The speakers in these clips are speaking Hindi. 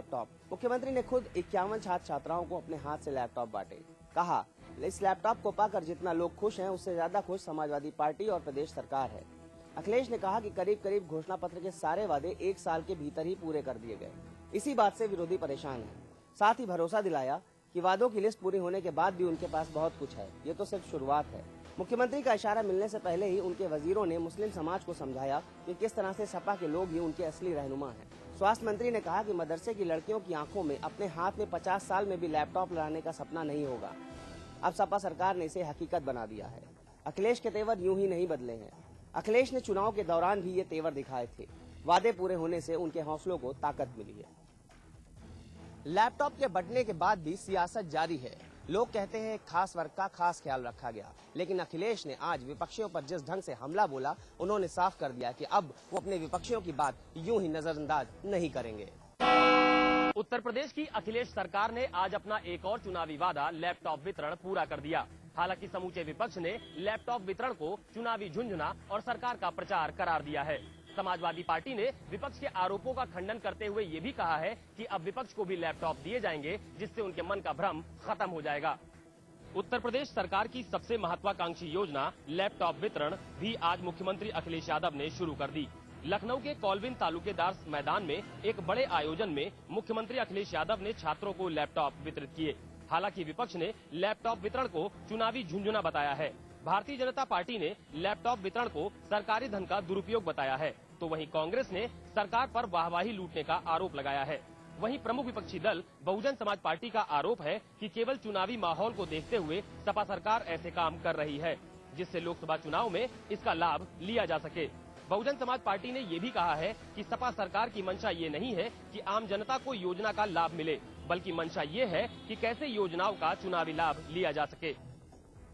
लैपटॉप। मुख्यमंत्री ने खुद 51 छात्र छात्राओं को अपने हाथ से लैपटॉप बांटे। कहा, इस लैपटॉप को पाकर जितना लोग खुश हैं, उससे ज्यादा खुश समाजवादी पार्टी और प्रदेश सरकार है। अखिलेश ने कहा कि करीब करीब घोषणा पत्र के सारे वादे 1 साल के भीतर ही पूरे कर दिए गए। इसी बात से विरोधी परेशान हैं। साथ ही भरोसा दिलाया कि वादों की लिस्ट पूरी होने के बाद भी उनके पास बहुत कुछ है, ये तो सिर्फ शुरुआत है। मुख्यमंत्री का इशारा मिलने से पहले ही उनके वजीरों ने मुस्लिम समाज को समझाया कि किस तरह से सपा के लोग ही उनके असली रहनुमा हैं। स्वास्थ्य मंत्री ने कहा कि मदरसे की लड़कियों की आंखों में अपने हाथ में 50 साल में भी लैपटॉप लाने का सपना नहीं होगा। अब सपा सरकार ने इसे हकीकत बना दिया है। अखिलेश के तेवर यूं ही नहीं बदले हैं। अखिलेश ने चुनाव के दौरान भी ये तेवर दिखाए थे। वादे पूरे होने से उनके हौसलों को ताकत मिली है। लैपटॉप के बंटने के बाद भी सियासत जारी है। लोग कहते हैं खास वर्ग का खास ख्याल रखा गया, लेकिन अखिलेश ने आज विपक्षियों पर जिस ढंग से हमला बोला, उन्होंने साफ कर दिया कि अब वो अपने विपक्षियों की बात यूं ही नजरअंदाज नहीं करेंगे। उत्तर प्रदेश की अखिलेश सरकार ने आज अपना एक और चुनावी वादा लैपटॉप वितरण पूरा कर दिया। हालांकि समूचे विपक्ष ने लैपटॉप वितरण को चुनावी झुंझुना और सरकार का प्रचार करार दिया है। समाजवादी पार्टी ने विपक्ष के आरोपों का खंडन करते हुए ये भी कहा है कि अब विपक्ष को भी लैपटॉप दिए जाएंगे, जिससे उनके मन का भ्रम खत्म हो जाएगा। उत्तर प्रदेश सरकार की सबसे महत्वाकांक्षी योजना लैपटॉप वितरण भी आज मुख्यमंत्री अखिलेश यादव ने शुरू कर दी। लखनऊ के कॉलविन तालुकेदार मैदान में एक बड़े आयोजन में मुख्यमंत्री अखिलेश यादव ने छात्रों को लैपटॉप वितरित किए। हालांकि विपक्ष ने लैपटॉप वितरण को चुनावी झुंझुना बताया है। भारतीय जनता पार्टी ने लैपटॉप वितरण को सरकारी धन का दुरुपयोग बताया है, तो वहीं कांग्रेस ने सरकार पर वाहवाही लूटने का आरोप लगाया है। वहीं प्रमुख विपक्षी दल बहुजन समाज पार्टी का आरोप है कि केवल चुनावी माहौल को देखते हुए सपा सरकार ऐसे काम कर रही है, जिससे लोकसभा चुनाव में इसका लाभ लिया जा सके। बहुजन समाज पार्टी ने ये भी कहा है कि सपा सरकार की मंशा ये नहीं है कि आम जनता को योजना का लाभ मिले, बल्कि मंशा ये है कि कैसे योजनाओं का चुनावी लाभ लिया जा सके।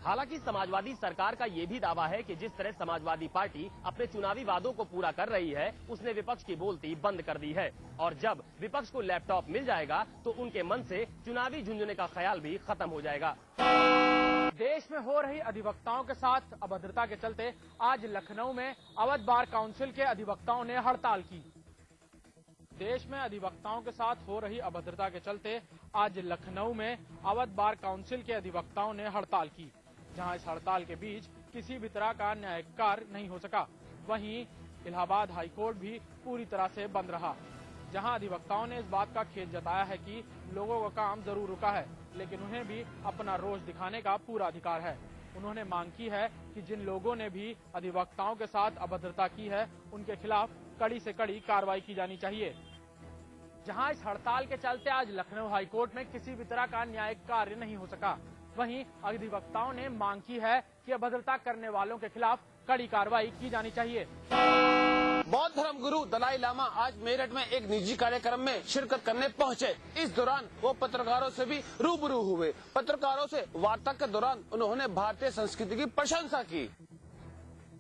हालांकि समाजवादी सरकार का ये भी दावा है कि जिस तरह समाजवादी पार्टी अपने चुनावी वादों को पूरा कर रही है, उसने विपक्ष की बोलती बंद कर दी है और जब विपक्ष को लैपटॉप मिल जाएगा तो उनके मन से चुनावी झुंझुने का ख्याल भी खत्म हो जाएगा। देश में हो रही अधिवक्ताओं के साथ अभद्रता के चलते आज लखनऊ में अवध बार काउंसिल के अधिवक्ताओं ने हड़ताल की। देश में अधिवक्ताओं के साथ हो रही अभद्रता के चलते आज लखनऊ में अवध बार काउंसिल के अधिवक्ताओं ने हड़ताल की, जहां इस हड़ताल के बीच किसी भी तरह का न्यायिक कार्य नहीं हो सका। वहीं इलाहाबाद हाईकोर्ट भी पूरी तरह से बंद रहा, जहां अधिवक्ताओं ने इस बात का खेद जताया है कि लोगों का काम जरूर रुका है, लेकिन उन्हें भी अपना रोष दिखाने का पूरा अधिकार है। उन्होंने मांग की है कि जिन लोगों ने भी अधिवक्ताओं के साथ अभद्रता की है, उनके खिलाफ कड़ी से कड़ी कार्रवाई की जानी चाहिए। जहां इस हड़ताल के चलते आज लखनऊ हाईकोर्ट में किसी भी तरह का न्यायिक कार्य नहीं हो सका, वहीं अधिवक्ताओं ने मांग की है कि अभद्रता करने वालों के खिलाफ कड़ी कार्रवाई की जानी चाहिए। बौद्ध धर्म गुरु दलाई लामा आज मेरठ में एक निजी कार्यक्रम में शिरकत करने पहुंचे। इस दौरान वो पत्रकारों से भी रूबरू हुए। पत्रकारों से वार्ता के दौरान उन्होंने भारतीय संस्कृति की प्रशंसा की।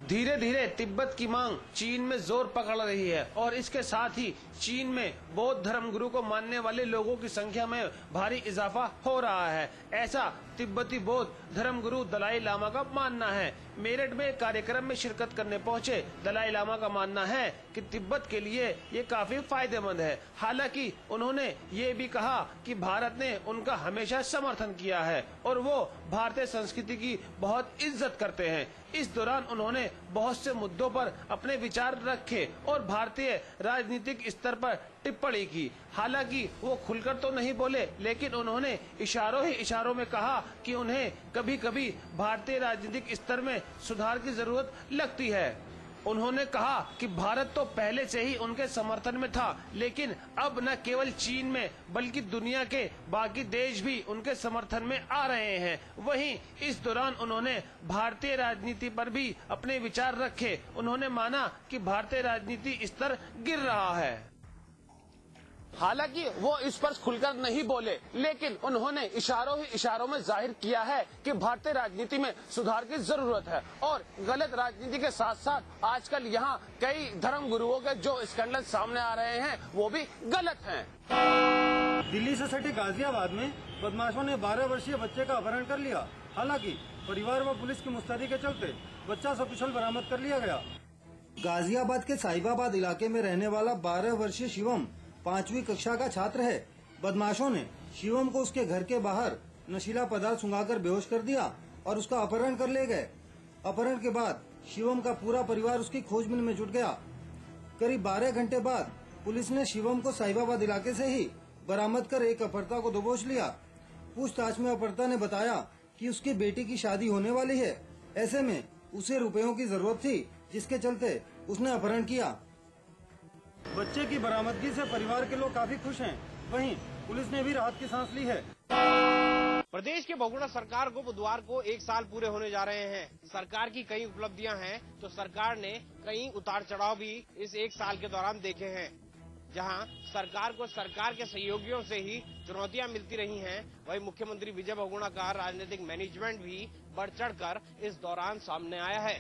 धीरे धीरे तिब्बत की मांग चीन में जोर पकड़ रही है और इसके साथ ही चीन में बौद्ध धर्म गुरु को मानने वाले लोगों की संख्या में भारी इजाफा हो रहा है, ऐसा तिब्बती बौद्ध धर्म गुरु दलाई लामा का मानना है। मेरठ में एक कार्यक्रम में शिरकत करने पहुंचे दलाई लामा का मानना है कि तिब्बत के लिए ये काफी फायदेमंद है। हालांकि उन्होंने ये भी कहा कि भारत ने उनका हमेशा समर्थन किया है और वो भारतीय संस्कृति की बहुत इज्जत करते हैं। इस दौरान उन्होंने बहुत से मुद्दों पर अपने विचार रखे और भारतीय राजनीतिक स्तर पर टिप्पणी की। हालांकि वो खुलकर तो नहीं बोले, लेकिन उन्होंने इशारों ही इशारों में कहा कि उन्हें कभी कभी भारतीय राजनीतिक स्तर में सुधार की जरूरत लगती है। उन्होंने कहा कि भारत तो पहले से ही उनके समर्थन में था, लेकिन अब न केवल चीन में बल्कि दुनिया के बाकी देश भी उनके समर्थन में आ रहे हैं। वहीं इस दौरान उन्होंने भारतीय राजनीति पर भी अपने विचार रखे। उन्होंने माना कि भारतीय राजनीति स्तर गिर रहा है। हालांकि वो इस पर खुलकर नहीं बोले, लेकिन उन्होंने इशारों ही इशारों में जाहिर किया है कि भारतीय राजनीति में सुधार की जरूरत है और गलत राजनीति के साथ साथ आजकल यहाँ कई धर्म गुरुओं के जो स्कैंडल सामने आ रहे हैं वो भी गलत हैं। दिल्ली से सटे गाजियाबाद में बदमाशों ने 12 वर्षीय बच्चे का अपहरण कर लिया। हालांकि परिवार व पुलिस की मुस्तैदी के चलते बच्चा सकुशल बरामद कर लिया गया। गाजियाबाद के साहिबाबाद इलाके में रहने वाला 12 वर्षीय शिवम 5वीं कक्षा का छात्र है। बदमाशों ने शिवम को उसके घर के बाहर नशीला पदार्थ सुंघाकर बेहोश कर दिया और उसका अपहरण कर ले गए। अपहरण के बाद शिवम का पूरा परिवार उसकी खोजबीन में जुट गया। करीब 12 घंटे बाद पुलिस ने शिवम को साहिबाबाद इलाके से ही बरामद कर एक अपहर्ता को दबोच लिया। पूछताछ में अपहर्ता ने बताया कि उसकी बेटी की शादी होने वाली है, ऐसे में उसे रुपयों की जरूरत थी, जिसके चलते उसने अपहरण किया। बच्चे की बरामदगी से परिवार के लोग काफी खुश हैं। वहीं पुलिस ने भी राहत की सांस ली है। प्रदेश के बहुगुणा सरकार को बुधवार को 1 साल पूरे होने जा रहे हैं। सरकार की कई उपलब्धियां हैं तो सरकार ने कई उतार चढ़ाव भी इस 1 साल के दौरान देखे हैं। जहां सरकार को सरकार के सहयोगियों से ही चुनौतियां मिलती रही हैं, वहीं मुख्यमंत्री विजय बहुगुणा का राजनीतिक मैनेजमेंट भी बढ़ चढ़कर इस दौरान सामने आया है।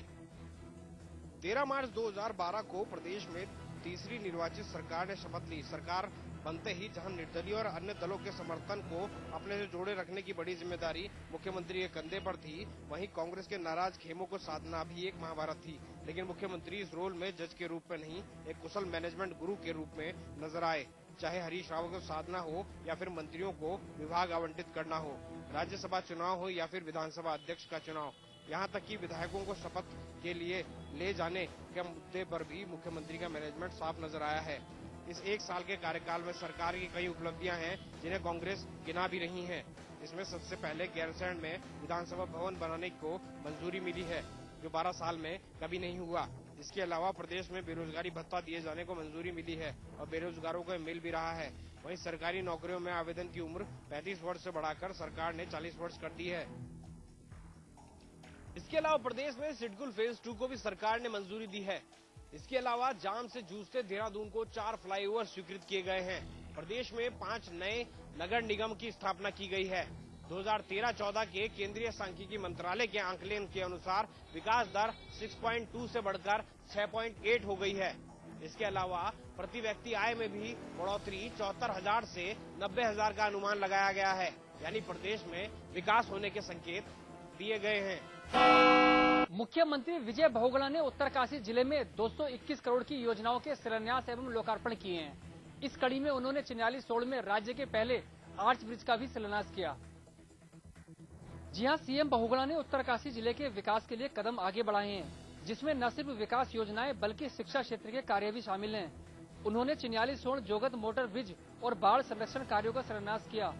13 मार्च 2012 को प्रदेश में तीसरी निर्वाचित सरकार ने शपथ ली। सरकार बनते ही जहां निर्दलीय और अन्य दलों के समर्थन को अपने से जोड़े रखने की बड़ी जिम्मेदारी मुख्यमंत्री के कंधे पर थी, वहीं कांग्रेस के नाराज खेमों को साधना भी एक महाभारत थी। लेकिन मुख्यमंत्री इस रोल में जज के रूप में नहीं, एक कुशल मैनेजमेंट गुरु के रूप में नजर आए। चाहे हरीश राव को साधना हो या फिर मंत्रियों को विभाग आवंटित करना हो, राज्यसभा चुनाव हो या फिर विधानसभा अध्यक्ष का चुनाव, यहाँ तक कि विधायकों को शपथ के लिए ले जाने के मुद्दे पर भी मुख्यमंत्री का मैनेजमेंट साफ नजर आया है। इस 1 साल के कार्यकाल में सरकार की कई उपलब्धियां हैं जिन्हें कांग्रेस गिना भी रही है। इसमें सबसे पहले गैरसैंण में विधानसभा भवन बनाने को मंजूरी मिली है, जो 12 साल में कभी नहीं हुआ। इसके अलावा प्रदेश में बेरोजगारी भत्ता दिए जाने को मंजूरी मिली है और बेरोजगारों को मिल भी रहा है। वहीं सरकारी नौकरियों में आवेदन की उम्र 35 वर्ष से बढ़ाकर सरकार ने 40 वर्ष कर दी है। इसके अलावा प्रदेश में सिडकुल फेज 2 को भी सरकार ने मंजूरी दी है। इसके अलावा जाम से जूझते देहरादून को 4 फ्लाईओवर स्वीकृत किए गए हैं। प्रदेश में 5 नए नगर निगम की स्थापना की गई है। 2013-14 के केंद्रीय सांख्यिकी मंत्रालय के आंकलन के अनुसार विकास दर 6.2 से बढ़कर 6.8 हो गई है। इसके अलावा प्रति व्यक्ति आय में भी बढ़ोतरी 74,000 से 90,000 का अनुमान लगाया गया है। यानी प्रदेश में विकास होने के संकेत दिए गए हैं। मुख्यमंत्री विजय बहुगुणा ने उत्तरकाशी जिले में 221 करोड़ की योजनाओं के शिलान्यास एवं लोकार्पण किए हैं। इस कड़ी में उन्होंने चिन्याली सोड़ में राज्य के पहले आर्च ब्रिज का भी शिलान्यास किया। जी हां, सीएम बहुगुणा ने उत्तरकाशी जिले के विकास के लिए कदम आगे बढ़ाए हैं, जिसमें न सिर्फ विकास योजनाएं बल्कि शिक्षा क्षेत्र के कार्य भी शामिल हैं। उन्होंने चिन्याली सोड़ जोगत मोटर ब्रिज और बाढ़ संरक्षण कार्यों का शिलान्यास किया।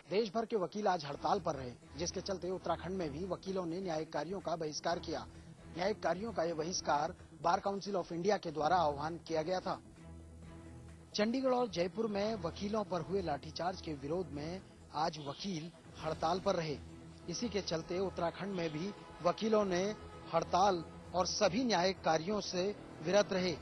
देश भर के वकील आज हड़ताल पर रहे, जिसके चलते उत्तराखंड में भी वकीलों ने न्यायिक कार्यों का बहिष्कार किया। न्यायिक कार्यों का यह बहिष्कार बार काउंसिल ऑफ इंडिया के द्वारा आह्वान किया गया था। चंडीगढ़ और जयपुर में वकीलों पर हुए लाठीचार्ज के विरोध में आज वकील हड़ताल पर रहे। इसी के चलते उत्तराखंड में भी वकीलों ने हड़ताल और सभी न्यायिक कार्यों से विरत रहे।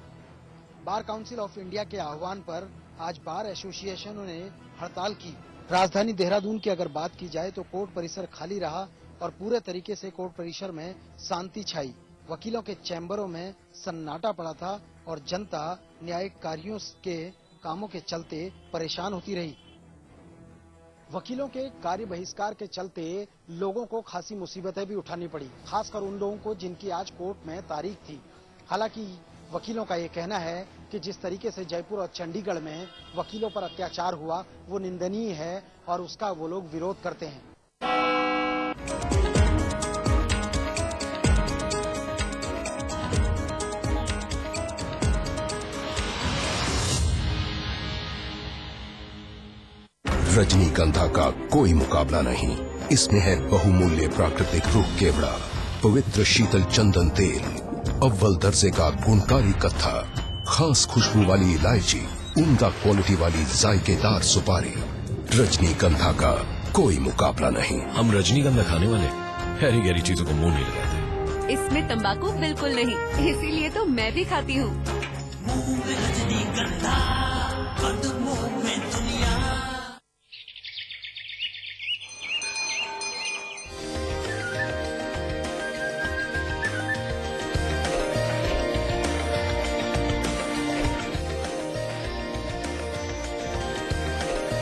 बार काउंसिल ऑफ इंडिया के आह्वान पर आज बार एसोसिएशनों ने हड़ताल की। राजधानी देहरादून की अगर बात की जाए तो कोर्ट परिसर खाली रहा और पूरे तरीके से कोर्ट परिसर में शांति छाई। वकीलों के चैम्बरों में सन्नाटा पड़ा था और जनता न्यायिक कार्यों के कामों के चलते परेशान होती रही। वकीलों के कार्य बहिष्कार के चलते लोगों को खासी मुसीबतें भी उठानी पड़ी, खासकर उन लोगों को जिनकी आज कोर्ट में तारीख थी। हालांकि वकीलों का ये कहना है कि जिस तरीके से जयपुर और चंडीगढ़ में वकीलों पर अत्याचार हुआ वो निंदनीय है और उसका वो लोग विरोध करते हैं। रजनीगंधा का कोई मुकाबला नहीं। इसमें है बहुमूल्य प्राकृतिक रूप केवड़ा, पवित्र शीतल चंदन तेल, अव्वल दर्जे का गुणकारी कत्था, खास खुशबू वाली इलायची, उम्दा क्वालिटी वाली जायकेदार सुपारी। रजनीगंधा का कोई मुकाबला नहीं। हम रजनीगंधा खाने वाले हैरी गहरी चीजों को मुंह नहीं लगाते। इसमें तंबाकू बिल्कुल नहीं, इसीलिए तो मैं भी खाती हूँ।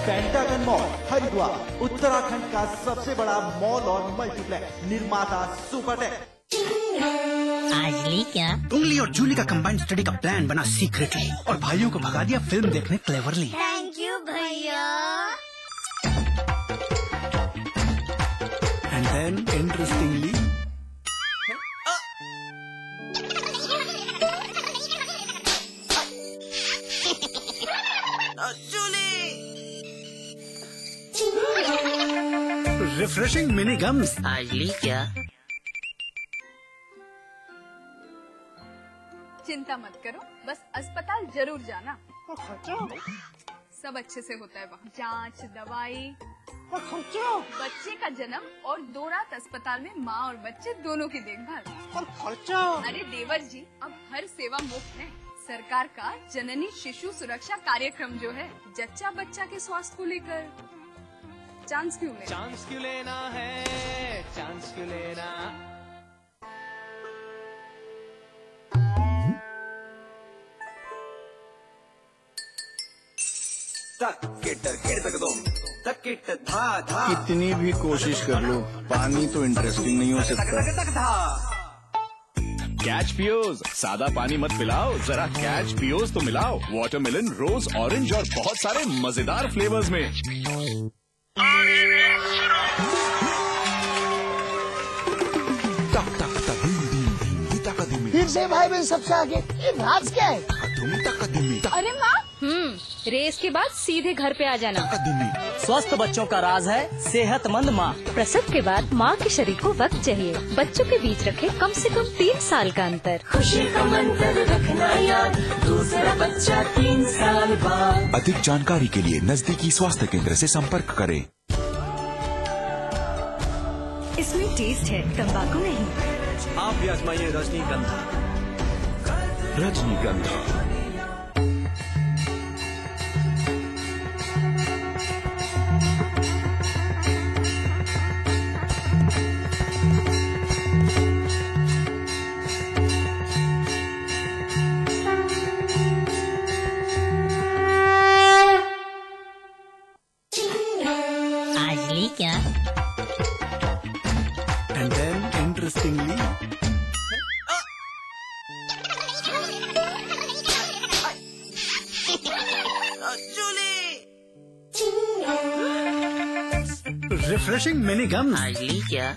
पेंटागन मॉल हरिद्वार उत्तराखंड का सबसे बड़ा मॉल और मल्टीप्लेक्स निर्माता सुपरटेक। आज ली क्या? कुंडली और जूली का कंबाइंड स्टडी का प्लान बना सीक्रेटली और भाइयों को भगा दिया फिल्म देखने क्लेवरली। थैंक यू भैया। And then interestingly refreshing mini games. आज ली क्या? चिंता मत करो, बस अस्पताल जरूर जाना। सब अच्छे से होता है वहाँ, जांच, दवाई, बच्चे का जन्म और 2 रात अस्पताल में माँ और बच्चे दोनों की देखभाल। अरे देवर जी, अब हर सेवा मुफ्त है। सरकार का जननी शिशु सुरक्षा कार्यक्रम जो है, जच्चा बच्चा के स्वास्थ्य को लेकर चांस क्यों लेना? चांस क्यों लेना है, चांस क्यों लेना? कितनी भी कोशिश कर लो, पानी तो इंटरेस्टिंग नहीं हो सकता। कैच पियोज, सादा पानी मत पिलाओ, जरा कैच पियोज तो मिलाओ। वाटरमेलन, रोज, ऑरेंज और बहुत सारे मजेदार फ्लेवर्स में। फिर से भाई बहन सबसे आगे, ये राज क्या है? अरे माँ, रेस के बाद सीधे घर पे आ जाना। स्वस्थ बच्चों का राज है सेहतमंद माँ। प्रसव के बाद माँ के शरीर को वक्त चाहिए। बच्चों के बीच रखे कम से कम 3 साल का अंतर। खुशी का मंत्र रखना याद, दूसरा बच्चा 3 साल बाद। अधिक जानकारी के लिए नजदीकी स्वास्थ्य केंद्र से संपर्क करें। इसमें टेस्ट है, तंबाकू नहीं। आप भी आजमाइए रजनीगंधा। रजनीगंधा। आज ली क्या? And then interestingly refreshing mini gum. आज ली क्या?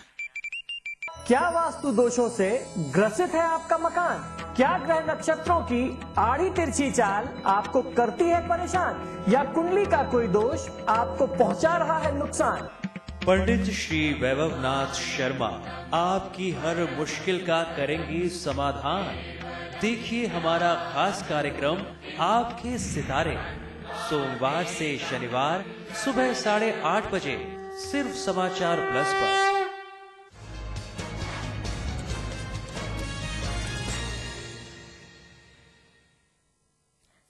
क्या वास्तु दोषों से ग्रसित है आपका मकान? क्या ग्रह नक्षत्रों की आड़ी तिरछी चाल आपको करती है परेशान, या कुंडली का कोई दोष आपको पहुंचा रहा है नुकसान? पंडित श्री वैभवनाथ शर्मा आपकी हर मुश्किल का करेंगी समाधान। देखिए हमारा खास कार्यक्रम आपके सितारे, सोमवार से शनिवार सुबह 8:30 बजे सिर्फ समाचार प्लस पर।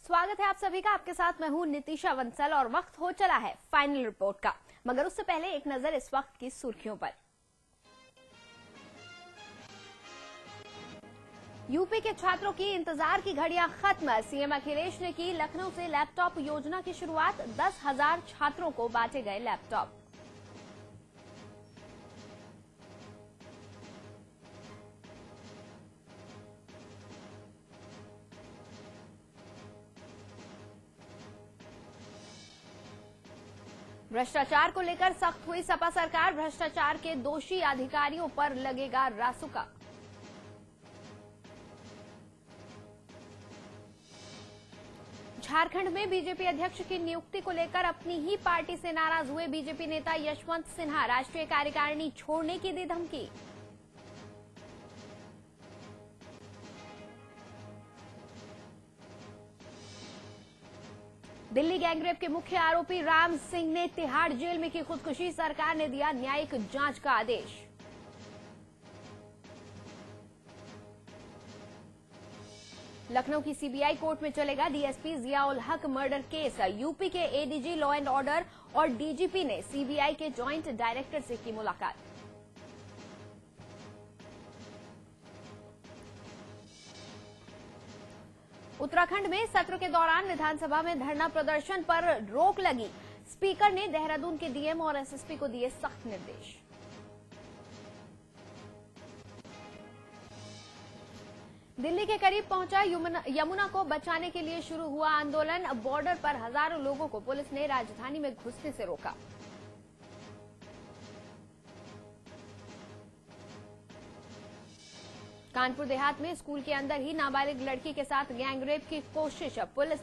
स्वागत है आप सभी का। आपके साथ मैं हूं नितिशा वंसल और वक्त हो चला है फाइनल रिपोर्ट का। मगर उससे पहले एक नजर इस वक्त की सुर्खियों पर। यूपी के छात्रों की इंतजार की घड़ियां खत्म। सीएम अखिलेश ने की लखनऊ से लैपटॉप योजना की शुरुआत। 10,000 छात्रों को बांटे गए लैपटॉप। भ्रष्टाचार को लेकर सख्त हुई सपा सरकार। भ्रष्टाचार के दोषी अधिकारियों पर लगेगा रासुका। झारखंड में बीजेपी अध्यक्ष की नियुक्ति को लेकर अपनी ही पार्टी से नाराज हुए बीजेपी नेता यशवंत सिन्हा। राष्ट्रीय कार्यकारिणी छोड़ने की दी धमकी। दिल्ली गैंगरेप के मुख्य आरोपी राम सिंह ने तिहाड़ जेल में की खुदकुशी। सरकार ने दिया न्यायिक जांच का आदेश। लखनऊ की सीबीआई कोर्ट में चलेगा डीएसपी जियाउल हक मर्डर केस। यूपी के एडीजी लॉ एंड ऑर्डर और डीजीपी ने सीबीआई के जॉइंट डायरेक्टर से की मुलाकात। उत्तराखंड में सत्र के दौरान विधानसभा में धरना प्रदर्शन पर रोक लगी। स्पीकर ने देहरादून के डीएम और एसएसपी को दिए सख्त निर्देश। दिल्ली के करीब पहुंचा यमुना को बचाने के लिए शुरू हुआ आंदोलन। बॉर्डर पर हजारों लोगों को पुलिस ने राजधानी में घुसने से रोका। कानपुर देहात में स्कूल के अंदर ही नाबालिग लड़की के साथ गैंगरेप की कोशिश। पुलिस ने